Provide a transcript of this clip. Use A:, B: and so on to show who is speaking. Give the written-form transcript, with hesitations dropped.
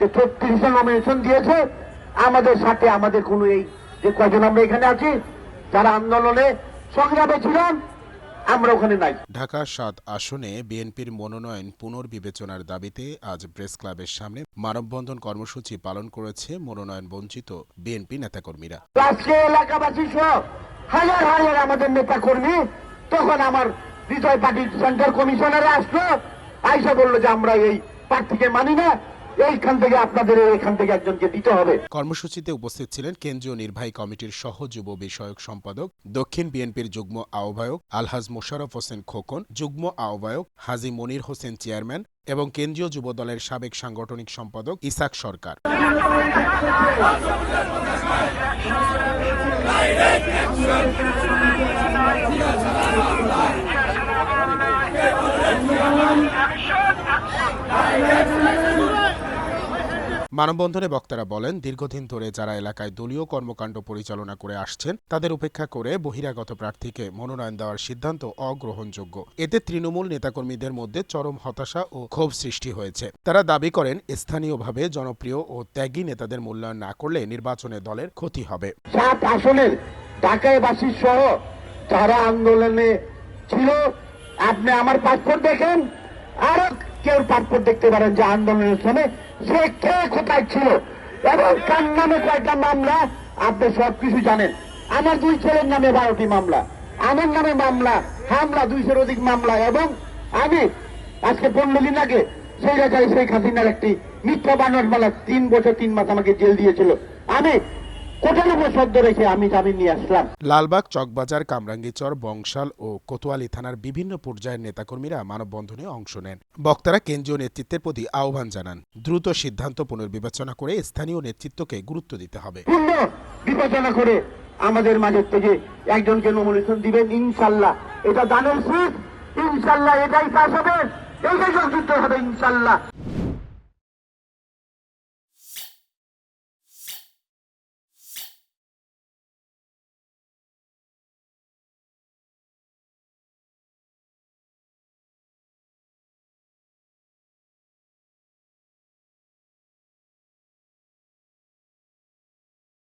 A: যে 36 জন নমিনেশন দিয়েছে, আমাদের সাথে আমাদের কোনো এই যে কয়জন আমরা এখানে আছি যারা আন্দোলনে সংগ্রামে ছিলাম, আমরা ওখানে নাই।
B: ঢাকা ৭ আসনে বিএনপির মনোনয়ন পুনর্বিবেচনার দাবিতে আজ প্রেস ক্লাবের সামনে মানববন্ধন কর্মসূচি পালন করেছে মনোনয়ন বঞ্চিত বিএনপি নেতাকর্মীরা।
A: আজকে এলাকাবাসী সহ হাজার হাজার আমাদের নেতাকর্মী, তখন আমার বিজয় পার্টির সেন্টার কমিশনার আসলো, আইসা বললো যে আমরা এই প্রার্থীকে মানি না, এইখান থেকে আপনাদের এখান থেকে একজনকে দিতে হবে।
B: কর্মসূচিতে উপস্থিত ছিলেন কেন্দ্রীয় নির্বাহী কমিটির সহ যুব বিষয়ক সম্পাদক, দক্ষিণ বিএনপির যুগ্ম আহ্বায়ক আলহাজ মোশাররফ হোসেন খোকন, যুগ্ম আহ্বায়ক হাজী মনির হোসেন চেয়ারম্যান এবং কেন্দ্রীয় যুব দলের সাবেক সাংগঠনিক সম্পাদক ইসাক সরকার। মানববন্ধনে বক্তারা বলেন, দীর্ঘদিন ধরে যারা এলাকায় দলীয় কর্মকাণ্ড পরিচালনা করে আসছেন তাদের উপেক্ষা করে বহিরাগত প্রার্থীকে মনোনয়ন দেওয়ার সিদ্ধান্ত অগ্রহণযোগ্য। এতে তৃণমূল নেতাকর্মীদের মধ্যে চরম হতাশা ও ক্ষোভ সৃষ্টি হয়েছে। তারা দাবি করেন, স্থানীয়ভাবে জনপ্রিয় ও ত্যাগী নেতাদের মূল্যায়ন না করলে নির্বাচনে দলের ক্ষতি হবে।
A: 7 আসনের ঢাকায় বাসী সহ যারা আন্দোলনে ছিল, আপনি আমার পাসপোর্ট দেখেন, আরো কেউ পাসপোর্ট দেখতে পারেন যে আন্দোলনের সময় সে কে কোথায় ছিল এবং কার নামে কয়টা মামলা, আপনি সবকিছু জানেন। আমার 2 ছেলের নামে 12টি মামলা, আমার নামে মামলা, হামলা 200-এর অধিক মামলা, এবং আমি আজকে 15 দিন আগে সেই জায়গায় শেখ হাসিনার একটি মিথ্যা বানোয়াট মামলা 3 বছর 3 মাস আমাকে জেল দিয়েছিল। আমি কোটার উপর শব্দ রেখে আমি জামিন নিয়ে আসলাম।
B: লালবাগ, চকবাজার, কামরাঙ্গীরচর, বংশাল ও কোতোয়ালী থানার বিভিন্ন পর্যায়ের নেতাকর্মীরা মানববন্ধনে অংশ নেন। বক্তারা কেন্দ্রীয় নেতৃত্বের প্রতি আহ্বান জানান, দ্রুত সিদ্ধান্ত পুনর্বিবেচনা করে স্থানীয় নেতৃত্বকে গুরুত্ব দিতে হবে।
A: পূর্ণ বিবেচনা করে আমাদের মাঝের থেকে একজনকে নমিনেশন দিবেন ইনশাল্লাহ। এটা দানের শীত, ইনশাল্লাহ এটাই কাজ হবে, এটাই যুদ্ধ হবে ইনশাল্লাহ।